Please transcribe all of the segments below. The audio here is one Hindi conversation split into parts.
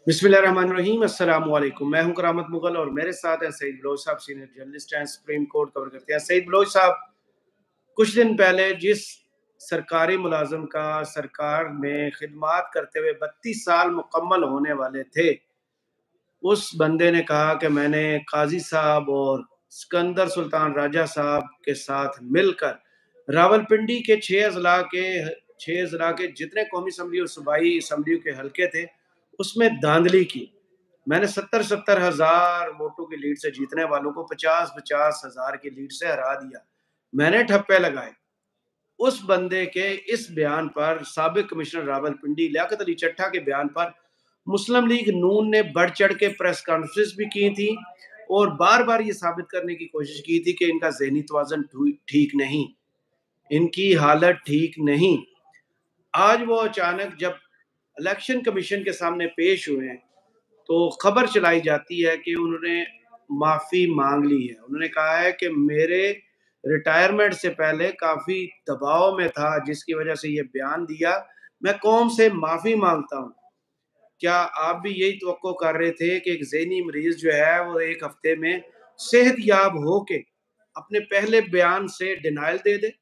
बिस्मिल्लाहिर्रहमानिर्रहीम, अस्सलाम वालेकुम। मैं हूं करामत मुगल और मेरे साथ हैं सईद बलोच साहब, सीनियर जर्नलिस्ट हैं, सुप्रीम कोर्ट कवर करते हैं। सईद बलोच साहब, कुछ दिन पहले जिस सरकारी मुलाजिम का सरकार में खिदमात करते हुए 32 साल मुकम्मल होने वाले थे, उस बंदे ने कहा कि मैंने काजी साहब और सिकंदर सुल्तान राजा साहब के साथ मिलकर रावलपिंडी के 6 अजला के जितने कौमी असम्बली और सूबाई असम्बलियों के हल्के थे उसमें धांधली की। मैंने 70-70 हजार वोटों की लीड से जीतने वालों को 50-50 हजार की लीड से हरा दिया। मैंने ठप्पे लगाए। उस बंदे के इस बयान पर, साबिक कमिश्नर रावलपिंडी लियाकत अली चट्ठा के बयान पर मुस्लिम लीग नून ने बढ़ चढ़ के प्रेस कॉन्फ्रेंस भी की थी और बार बार ये साबित करने की कोशिश की थी कि इनका ज़हनी तवाज़ुन ठीक नहीं, इनकी हालत ठीक नहीं। आज वो अचानक जब इलेक्शन कमीशन के सामने पेश हुए हैं तो खबर चलाई जाती है कि उन्होंने माफ़ी मांग ली है। उन्होंने कहा है कि मेरे रिटायरमेंट से पहले काफ़ी दबाव में था जिसकी वजह से ये बयान दिया, मैं कौम से माफ़ी मांगता हूँ। क्या आप भी यही तवक्को कर रहे थे कि एक ज़हनी मरीज़ जो है वो एक हफ्ते में सेहतयाब हो के अपने पहले बयान से डिनायल दे दे?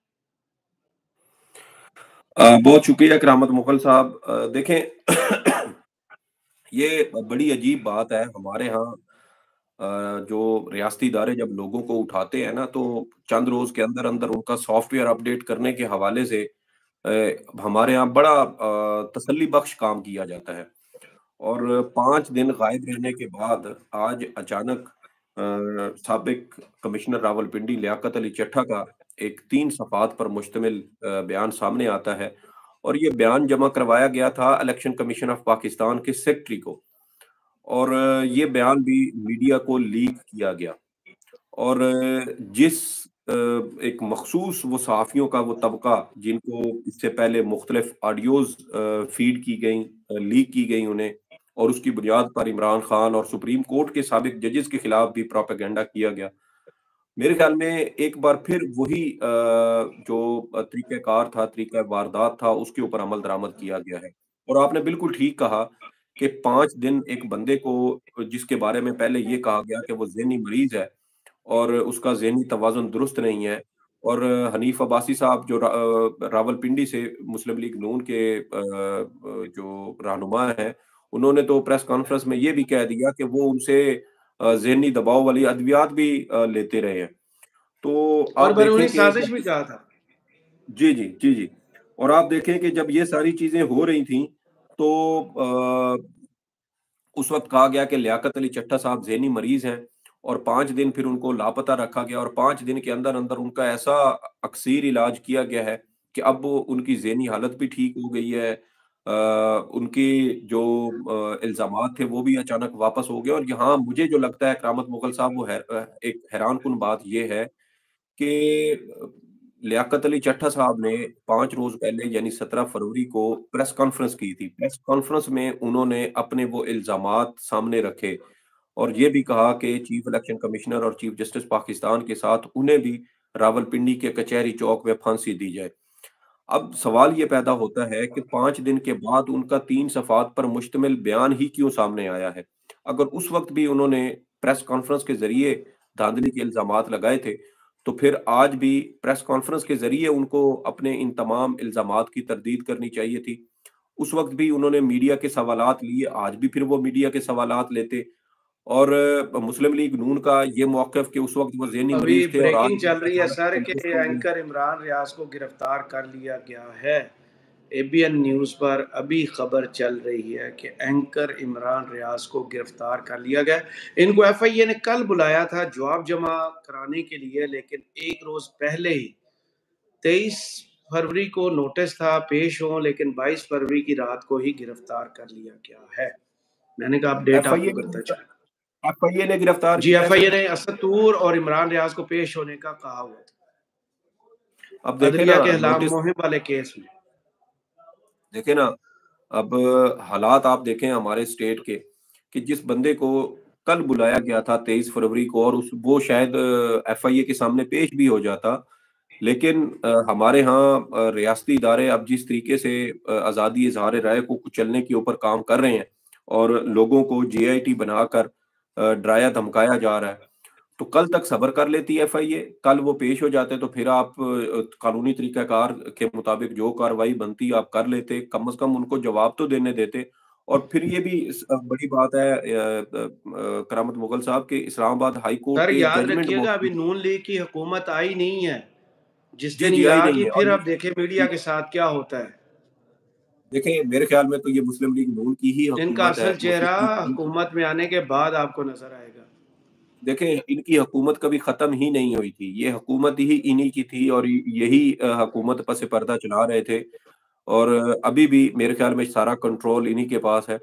बहुत शुक्रिया करामत मुगल साहब। देखें ये बड़ी अजीब बात है हमारे यहाँ। जो रियासती इदारे जब लोगों को उठाते हैं ना तो चंद रोज के अंदर अंदर उनका सॉफ्टवेयर अपडेट करने के हवाले से हमारे यहाँ बड़ा तसल्ली बख्श काम किया जाता है। और 5 दिन गायब रहने के बाद आज अचानक साबिक कमिश्नर रावलपिंडी लियाकत अली चट्ठा का एक 3 सफ़ात पर मुश्तमिल बयान सामने आता है। और ये बयान जमा करवाया गया था इलेक्शन कमीशन ऑफ पाकिस्तान के सेक्रेटरी को। और ये बयान भी मीडिया को लीक किया गया। और जिस एक मखसूस वो सहाफ़ियों का वो तबका जिनको इससे पहले मुख्तलिफ ऑडियोज़ फ़ीड की गई, लीक की गई उन्हें, और उसकी बुनियाद पर इमरान खान और सुप्रीम कोर्ट के साबिक जजेस के खिलाफ भी प्रोपेगेंडा किया गया। मेरे ख्याल में एक बार फिर वही जो तरीक़ाकार था, तरीक़ा वारदात था, उसके ऊपर अमल दरामद किया गया है। और आपने बिल्कुल ठीक कहा कि 5 दिन एक बंदे को, जिसके बारे में पहले ये कहा गया कि वो ज़हनी मरीज़ है और उसका ज़हनी तवाज़ुन दुरुस्त नहीं है। और हनीफ अब्बासी साहब जो रावलपिंडी से मुस्लिम लीग नून के जो रहनुमा हैं, उन्होंने तो प्रेस कॉन्फ्रेंस में ये भी कह दिया कि वो उनसे ज़हनी दबाव वाली अद्वियात भी लेते रहे हैं। तो और आप बैरूनी देखें कि साजिश भी जब कहा था। जी, जी, जी, जी। और आप देखें कि जब ये सारी चीज़ें हो रही थीं तो उस वक़्त कहा गया कि लियाकत अली चट्ठा साहब ज़हनी मरीज़ हैं और 5 दिन फिर उनको लापता रखा गया और 5 दिन के अंदर-अंदर उनका ऐसा अकसीर इलाज किया गया है कि अब वो उनकी ज़हनी हालत भी ठीक हो गई है। उनके जो इल्ज़ामात थे वो भी अचानक वापस हो गए। और यहाँ मुझे जो लगता है करामत मुग़ल साहब, वो एक हैरानकुन बात ये है कि लियाकत अली चट्ठा साहब ने 5 रोज़ पहले यानी 17 फरवरी को प्रेस कॉन्फ्रेंस की थी। प्रेस कॉन्फ्रेंस में उन्होंने अपने वो इल्ज़ामात सामने रखे और ये भी कहा कि चीफ इलेक्शन कमिश्नर और चीफ जस्टिस पाकिस्तान के साथ उन्हें भी रावलपिंडी के कचहरी चौक में फांसी दी जाए। अब सवाल ये पैदा होता है कि 5 दिन के बाद उनका 3 सफ़ात पर मुश्तमिल बयान ही क्यों सामने आया है? अगर उस वक़्त भी उन्होंने प्रेस कॉन्फ्रेंस के ज़रिए धांधली के इल्ज़ामात लगाए थे, तो फिर आज भी प्रेस कॉन्फ्रेंस के ज़रिए उनको अपने इन तमाम इल्ज़ामात की तरदीद करनी चाहिए थी। उस वक़्त भी उन्होंने मीडिया के सवालात लिए, आज भी फिर वो मीडिया के सवालात लेते। और मुस्लिम लीग नून का ये मौक़िफ़ कि उस वक़्त वो ज़हनी अभी मरीज़ थे और आज ब्रेकिंग चल रही है अचानक सर कि संतुष्ट हो गए। एंकर इमरान रियाज को गिरफ्तार कर लिया गया है। एबीएन न्यूज़ पर अभी खबर चल रही है कि एंकर इमरान रियाज को गिरफ्तार कर लिया गया। इनको एफआईए ने कल बुलाया था जवाब जमा कराने के लिए, लेकिन एक रोज पहले ही 23 फरवरी को नोटिस था पेश हो, लेकिन 22 फरवरी की रात को ही गिरफ्तार कर लिया गया है। मैंने कहा अपडेट एफआईए आपको करता चला। एफआईए ने गिरफ्तार जी, किया है एफआईए सर। ने असद तूर और इमरान रियाज को पेश होने का कहा हुआ अब था देखें अदलिया ना के खिलाफ नोटिस, मुहिम वाले केस में। देखें ना अब हालात आप देखें हमारे स्टेट के कि जिस बंदे को कल बुलाया गया था 23 फरवरी को और उस वो शायद एफआईए के सामने पेश भी हो जाता। लेकिन हमारे यहाँ रियासती इदारे अब जिस तरीके से आज़ादी इज़हार राय को कुचलने के ऊपर काम कर रहे हैं, और लोगों को जेआईटी बनाकर डराया धमकाया जा रहा है। तो कल तक सब्र कर लेती एफआईए, कल वो पेश हो जाते तो फिर आप कानूनी तरीकाकार के मुताबिक जो कार्रवाई बनती आप कर लेते, कम से कम उनको जवाब तो देने देते। और फिर ये भी बड़ी बात है करामत मुगल साहब के इस्लामाबाद हाई कोर्ट सर के याद जजमेंट रखिएगा, अभी मौजूद। नून लीग की हुकूमत आई नहीं है। जिस जी, दिन जी, ये आई आ नहीं गई, है। फिर आप देखें मीडिया के साथ क्या होता है। देखिए, मेरे ख्याल में तो ये मुस्लिम लीग नून की ही इनका हुकूमत है। असल चेहरा मुस्लिम लीग नून की, हुकूमत में आने के बाद आपको नजर आएगा। देखें, इनकी हुकूमत कभी खत्म ही नहीं हुई थी। ये हुकूमत ही इन्हीं की थी और यही हुकूमत पस पर्दा चला रहे थे। और अभी भी मेरे ख्याल में सारा कंट्रोल इन्हीं के पास है।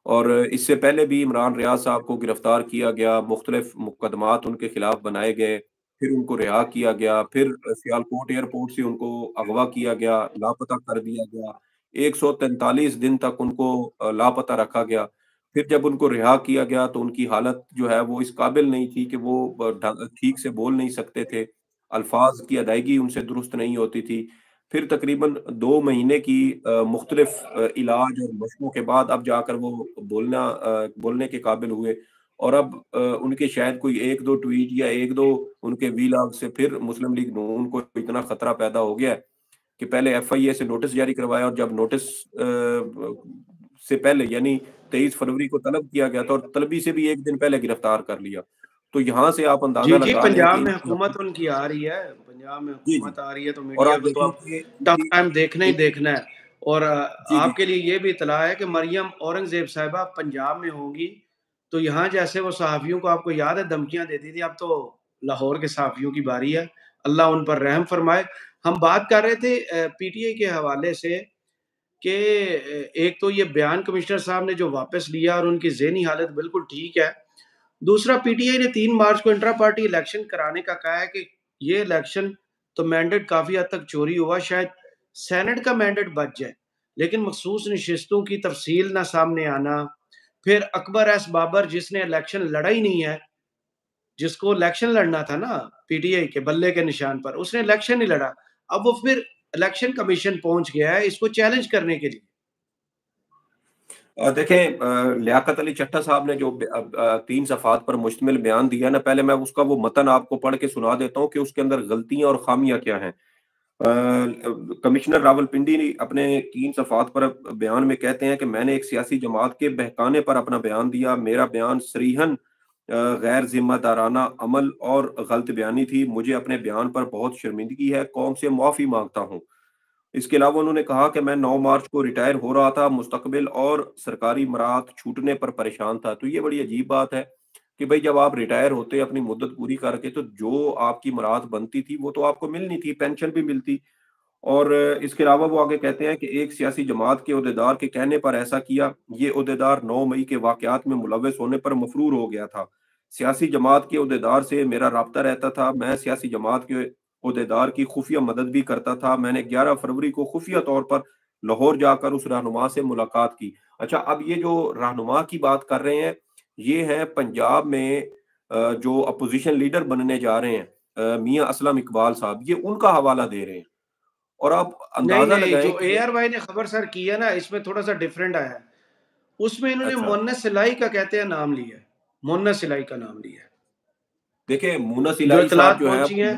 और इससे पहले भी इमरान रियाज साहब को गिरफ्तार किया गया, मुख्तलिफ मुकदमात उनके खिलाफ बनाए गए, फिर उनको रिहा किया गया, फिर सियालकोट एयरपोर्ट से उनको अगवा किया गया, लापता कर दिया गया। 143 दिन तक उनको लापता रखा गया। फिर जब उनको रिहा किया गया तो उनकी हालत जो है वो इस काबिल नहीं थी कि वो ठीक से बोल नहीं सकते थे, अल्फाज की अदायगी उनसे दुरुस्त नहीं होती थी। फिर तकरीबन 2 महीने की मुख्तलिफ इलाज और मशकों के बाद अब जाकर वो बोलने के काबिल हुए। और अब उनके शायद कोई 1-2 ट्वीट या 1-2 उनके वीलॉग से फिर मुस्लिम लीग नून को इतना खतरा पैदा हो गया है कि पहले एफआईए से नोटिस जारी करवाया और जब नोटिस से पहले यानी 23 फरवरी को तलब किया गया था और तलबी से भी 1 दिन पहले गिरफ्तार कर लिया। तो यहाँ से आप जी, अंदाज़ा जी, लगा लें कि पंजाब में इनकी हुकूमत हुकूमत। उनकी आ रही है, पंजाब में जी, जी। हुकूमत आ रही है, तो और मीडिया आप को तो देखें अब कि टफ इनकी टाइम देखना ही इनकी देखना है। और जी, जी। आपके लिए ये भी इत्तला है कि मरियम औरंगज़ेब साहिबा पंजाब में होंगी, तो यहाँ जैसे वो सहाफ़ियों को, आपको याद है, धमकियाँ देती थी, अब तो लाहौर के सहाफ़ियों की बारी है। अल्लाह उन पर रहम फरमाए। हम बात कर रहे थे पीटीआई के हवाले से कि एक तो ये बयान कमिश्नर साहब ने जो वापस लिया और उनकी ज़हनी हालत बिल्कुल ठीक है। दूसरा, पीटीआई ने 3 मार्च को इंट्रा पार्टी इलेक्शन कराने का कहा है कि ये इलेक्शन तो मैंडेट काफ़ी हद तक चोरी हुआ, शायद सेनेट का मैंडेट बच जाए। लेकिन मखसूस नशिस्तों की तफसील ना सामने आना, फिर अकबर एस बाबर जिसने इलेक्शन लड़ा ही नहीं है, जिसको इलेक्शन लड़ना था ना पीटीआई के बल्ले के निशान पर, उसने इलेक्शन नहीं लड़ा। अब वो फिर इलेक्शन कमीशन पहुँच गया है इसको चैलेंज करने के लिए। देखें, लियाकत अली चट्टा साहब ने जो 3 सफ़हात पर मुश्तमिल बयान दिया ना, पहले मैं उसका वो मतन आपको पढ़ के सुना देता हूँ कि उसके अंदर गलतियाँ और ख़ामियाँ क्या हैं। कमिश्नर रावलपिंडी ने अपने 3 सफ़हात पर बयान में कहते हैं कि मैंने एक सियासी जमात के बहकाने पर अपना बयान दिया। मेरा बयान सरीहन गैर ज़िम्मेदाराना अमल और गलत बयानी थी। मुझे अपने बयान पर बहुत शर्मिंदगी है, कौम से माफ़ी माँगता हूँ। इसके अलावा उन्होंने कहा कि मैं 9 मार्च को रिटायर हो रहा था, मुस्तकबिल और सरकारी मराहत छूटने पर परेशान था। तो ये बड़ी अजीब बात है कि भई जब आप रिटायर होते अपनी मुद्दत पूरी करके तो जो आपकी मराहत बनती थी वो तो आपको मिलनी थी, पेंशन भी मिलती। और इसके अलावा वो आगे कहते हैं कि एक सियासी जमात के ओहदेदार के कहने पर ऐसा किया। ये ओहदेदार 9 मई के वाक़यात में मुलव्वस होने पर मफ़रूर हो गया था। सियासी जमात के ओहदेदार से मेरा राब्ता रहता था। मैं सियासी जमात के ओहदेदार की खुफ़िया मदद भी करता था। मैंने 11 फरवरी को खुफ़िया तौर पर लाहौर जाकर उस रहनुमा से मुलाकात की। अच्छा, अब ये जो रहनुमा की बात कर रहे हैं, ये हैं पंजाब में जो अपोज़िशन लीडर बनने जा रहे हैं मियाँ असलम इकबाल साहब, ये उनका हवाला दे रहे हैं। और आप नहीं, अंदाज़ा नहीं, लगाएँ जो कि एआरवाई ने खबर सर की है ना, इसमें थोड़ा-सा डिफरेंट आया है। उसमें इन्होंने अच्छा, मुअन्नस इलाही का कहते हैं नाम लिया है, मुअन्नस इलाही का नाम लिया है। देखिए मूनस जो इलाही साहब इत्तलात जो हैं पहुँची हैं,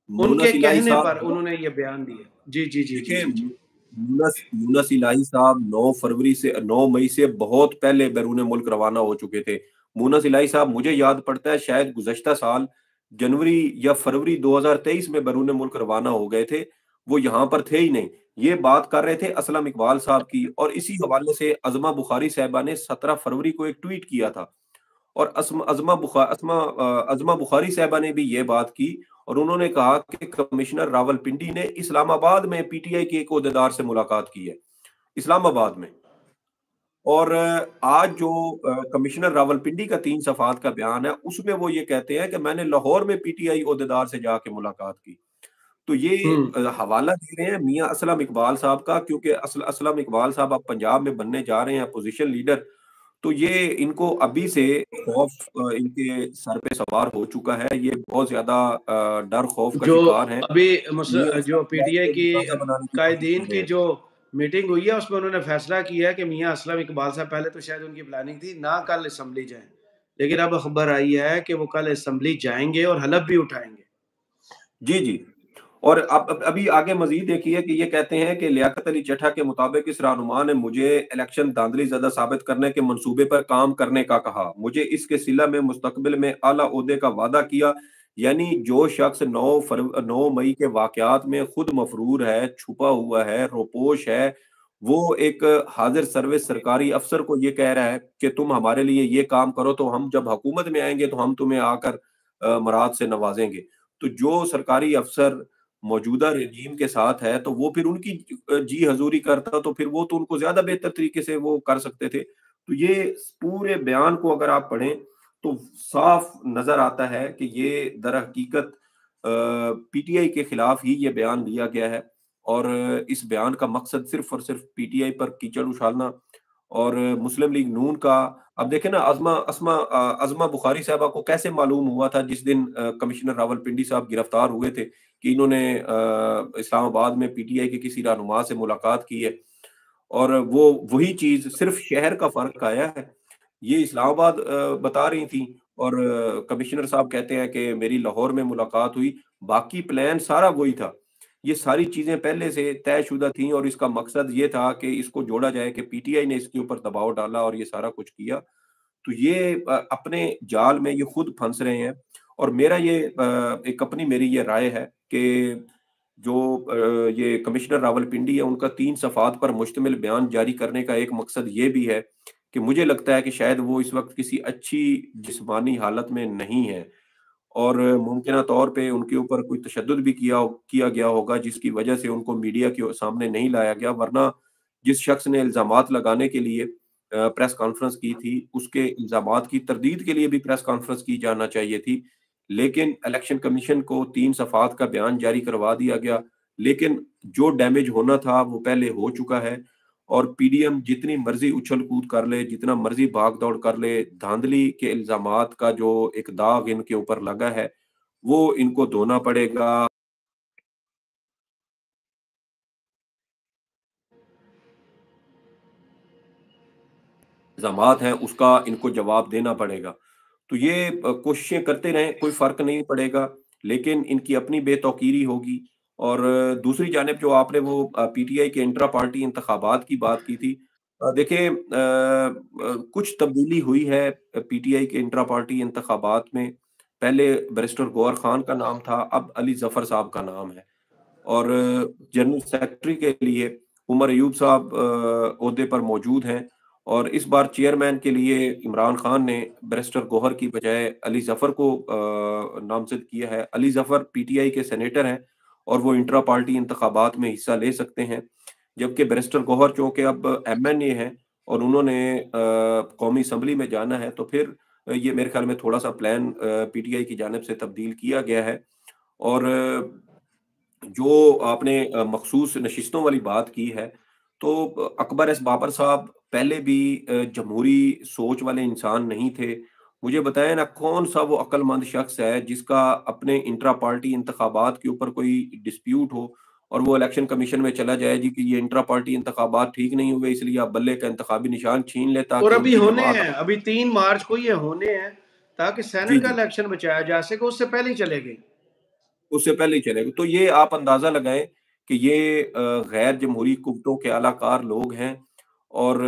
उनके मूनस इलाही कहने पर साहब उन्होंने ये बयान दिए। जी, जी, जी, जी, देखिए, जी, जी। यूनस यूनस इलाही साहब 9 मई से बहुत पहले बैरून मुल्क रवाना हो चुके थे। मूनस इलाही साहब मुझे याद पड़ता है शायद गुज़श्ता साल जनवरी या फरवरी 2023 में बैरून मुल्क रवाना हो गए थे। वो यहाँ पर थे ही नहीं। ये बात कर रहे थे असलम इकबाल साहब की और इसी हवाले से अज़मा बुखारी साहिबा ने 17 फरवरी को एक ट्वीट किया था। और अज़मा बुखारी साहिबा ने भी ये बात की और उन्होंने कहा कि कमिश्नर रावलपिंडी ने इस्लामाबाद में पीटीआई के एक ओहदेदार से मुलाकात की है, इस्लामाबाद में। और आज जो कमिश्नर रावलपिंडी का 3 सफ़हात का बयान है, उसमें वो ये कहते हैं कि मैंने लाहौर में पीटीआई ओहदेदार से जाके मुलाकात की। तो ये हुँ। हवाला दे रहे हैं मियाँ असलम इकबाल साहब का, क्योंकि असलम इकबाल साहब अब पंजाब में बनने जा रहे हैं अपोज़िशन लीडर। तो ये इनको अभी से खौफ इनके सर पे सवार हो चुका है। ये बहुत ज़्यादा डर खौफ का जो शिकार हैं। अभी मियाँ जो असलम इकबाल पीटीआई को की निशाना बनाने की कोशिश कायदीन कर रहे की हैं। जो मीटिंग हुई है, उसमें उन्होंने फैसला किया है कि मियाँ असलम इकबाल साहब, पहले तो शायद उनकी प्लानिंग थी ना कल असेंबली जाएँ, लेकिन अब खबर आई है कि वो कल असेंबली जाएँगे और हलफ भी उठाएँगे। जी, जी। और अब अभी आगे मज़ीद देखिए कि ये कहते हैं कि लियाकत अली चट्ठा के मुताबिक इस रहनुमा ने मुझे इलेक्शन धांधलीज़दा साबित करने के मंसूबे पर काम करने का कहा। मुझे इसके सिला में मुस्तकबिल में आला ओहदे का वादा किया। यानी जो शख्स 9 मई के वाक़यात में खुद मफ़रूर है, छुपा हुआ है, रोपोश है, वो एक हाज़िर सर्विस सरकारी अफ़सर को ये कह रहा है कि तुम हमारे लिए ये काम करो, तो हम जब हुकूमत में आएँगे तो हम तुम्हें आकर मराद से नवाज़ेंगे। तो जो सरकारी अफ़सर मौजूदा रेजीम के साथ है, तो वो फिर उनकी जी हज़ूरी करता, तो फिर वो तो उनको ज़्यादा बेहतर तरीके से वो कर सकते थे। तो ये पूरे बयान को अगर आप पढ़ें, तो साफ नज़र आता है कि ये दरहकीकत पीटीआई के खिलाफ ही ये बयान दिया गया है और इस बयान का मकसद सिर्फ़ और सिर्फ़ पीटीआई पर कीचड़ उछालना और मुस्लिम लीग नून का अब देखें ना अज़मा बुखारी साहबा को कैसे मालूम हुआ था जिस दिन कमिश्नर रावलपिंडी साहब गिरफ्तार हुए थे कि इन्होंने इस्लामाबाद में पीटीआई के किसी रहनुमा से मुलाकात की है और वो वही चीज़ सिर्फ़ शहर का फ़र्क आया है। ये इस्लामाबाद बता रही थी और कमिश्नर साहब कहते हैं कि मेरी लाहौर में मुलाकात हुई, बाकी प्लान सारा वही था। ये सारी चीज़ें पहले से तयशुदा थी और इसका मकसद ये था कि इसको जोड़ा जाए कि पीटीआई ने इसके ऊपर दबाव डाला और ये सारा कुछ किया। तो ये अपने जाल में ये खुद फँस रहे हैं और मेरा ये एक अपनी मेरी ये राय है कि जो ये कमिश्नर रावलपिंडी है, उनका 3 सफ़ात पर मुश्तमिल बयान जारी करने का एक मकसद ये भी है कि मुझे लगता है कि शायद वो इस वक़्त किसी अच्छी जिस्मानी हालत में नहीं है और मुमकिना तौर पे उनके ऊपर कोई तशद्दुद भी किया गया होगा, जिसकी वजह से उनको मीडिया के सामने नहीं लाया गया, वरना जिस शख्स ने इल्ज़ामात लगाने के लिए प्रेस कॉन्फ्रेंस की थी, उसके इल्ज़ामात की तरदीद के लिए भी प्रेस कॉन्फ्रेंस की जाना चाहिए थी। लेकिन इलेक्शन कमीशन को 3 सफ़ात का बयान जारी करवा दिया गया, लेकिन जो डैमेज होना था, वो पहले हो चुका है और पीडीएम जितनी मर्ज़ी उछल-कूद कर ले, जितना मर्ज़ी भाग-दौड़ कर ले, धांधली के इल्ज़ामात का जो एक दाग इनके ऊपर लगा है, वो इनको धोना पड़ेगा। इल्ज़ामात हैं, उसका इनको जवाब देना पड़ेगा। तो ये कोशिशें करते रहें, कोई फ़र्क नहीं पड़ेगा, लेकिन इनकी अपनी बेतौकीरी होगी और दूसरी जानिब जो आपने वो पीटीआई के इंट्रा पार्टी इंतखाबात की बात की थी। देखिए कुछ तब्दीली हुई है पीटीआई के इंट्रा पार्टी इंतखाबात में। पहले बैरिस्टर गौहर खान का नाम था, अब अली ज़फ़र साहब का नाम है और जनरल सेक्रेटरी के लिए उमर अयूब साहब ओहदे पर मौजूद हैं और इस बार चेयरमैन के लिए इमरान खान ने बैरिस्टर गौहर की बजाय अली ज़फ़र को नामज़द किया है। अली ज़फ़र पीटीआई के सेनेटर हैं और वो इंट्रा पार्टी इंतखाबात में हिस्सा ले सकते हैं। जबकि बैरिस्टर गौहर चूँकि अब एमएनए हैं और उन्होंने कौमी असम्बली में जाना है, तो फिर ये मेरे ख़्याल में थोड़ा-सा प्लान पीटीआई की जानिब से तब्दील किया गया है और जो आपने मखसूस नशिस्तों वाली बात की है, तो अकबर एस बाबर साहब पहले भी जमहूरी सोच वाले इंसान नहीं थे। मुझे बताएँ ना कौन-सा वो अक्लमंद शख्स है जिसका अपने इंट्रा पार्टी इंतखाबात के ऊपर कोई डिस्प्यूट हो और वो इलेक्शन कमीशन में चला जाए जी कि ये इंट्रा पार्टी इंतखाबात ठीक नहीं हुए इसलिए आप बल्ले का इंतखाबी निशान छीन लें और ताकि अभी उनकी होने जमात हैं, अभी 3 मार्च को ये होने हैं, ताकि जी, सेनेट का जी। इलेक्शन बचाया जा सके, उससे पहले ही चले गए। उससे पहले ही चलेगा। तो ये आप अंदाज़ा लगाएँ कि ये गैर जमहूरी कुव्वतों के आलाकार लोग हैं और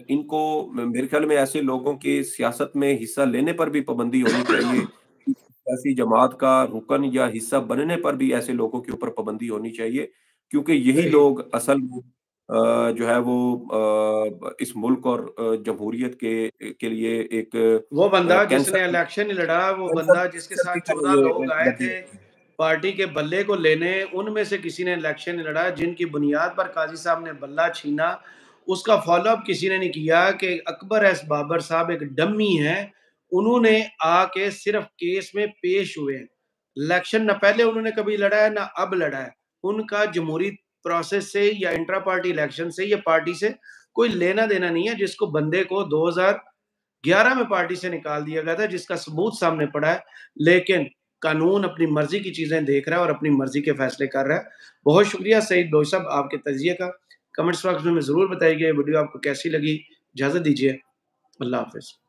इनको मेरे ख़्याल में ऐसे लोगों की सियासत में हिस्सा लेने पर भी पाबंदी होनी चाहिए। सियासी जमात का रुकन या हिस्सा बनने पर भी ऐसे लोगों के ऊपर पाबंदी होनी चाहिए, क्योंकि यही सही। लोग असल में जो है वो इस मुल्क और जमहूरियत के लिए एक वो बंदा कैंसर जिसने इलेक्शन नहीं लड़ा, वो कैंसर बंदा जिसके कैंसर साथ की 14 तरह ये लोग आए लगे थे हुए हैं। पार्टी के बल्ले को लेने, उनमें से किसी ने इलेक्शन नहीं लड़ा, जिनकी बुनियाद पर काज़ी साहब ने बल्ला छीना, उसका फ़ॉलो-अप किसी ने नहीं किया कि अकबर एस बाबर साहब एक डम्मी हैं, उन्होंने आके सिर्फ़ केस में पेश हुए हैं। इलेक्शन ना पहले उन्होंने कभी लड़ा है, ना अब लड़ा है। उनका जमहूरी प्रोसेस से या इंट्रा पार्टी इलेक्शन से या पार्टी से कोई लेना-देना नहीं है, जिसको बंदे को 2011 में पार्टी से निकाल दिया गया था, जिसका सबूत सामने पड़ा है। लेकिन कानून अपनी मर्ज़ी की चीज़ें देख रहा है और अपनी मर्ज़ी के फ़ैसले कर रहा है। बहुत शुक्रिया सईद लोई साहब आपके तज़िये का। कमेंट्स बॉक्स में ज़रूर बताइएगा ये वीडियो आपको कैसी लगी। इजाज़त दीजिए। अल्लाह हाफ़िज़।